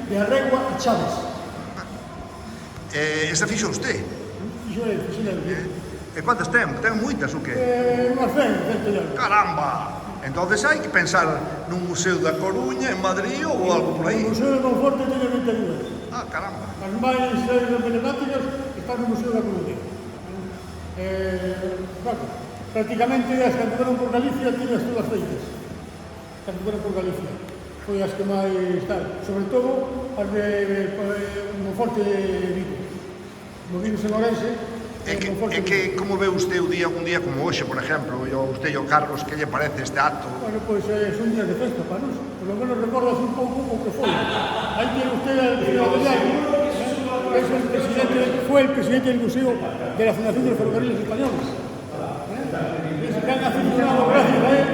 de Arregua e Chaves. Esta fixo usted? Fixo ele. E quantas ten? Ten moitas ou que? Unhas 100 e algo. Caramba! Entonces hai que pensar nun museo da Coruña, en Madrid ou algo por aí. O Museo de Monforte teñe 22. Ah, caramba. As máis emblemáticas están no Museo da Coruña. Claro, prácticamente as que anduveron por Galicia tiñas todas feitas. As que anduveron por Galicia. Foi as que máis tal. Sobre todo as de Monforte de Vigo. No Vigo en Orense. É que, como ve usted un día como hoxe, por exemplo, usted e o Carlos, que lle parece este acto? Bueno, pois son días de festa para nós. Por lo menos recordas un pouco o que foi. Aí tiene usted al señor Bellano, es el presidente, fue el presidente del Museo de la Fundación de los Ferrocarriles Españoles. Es gran aficionado, gracias a él,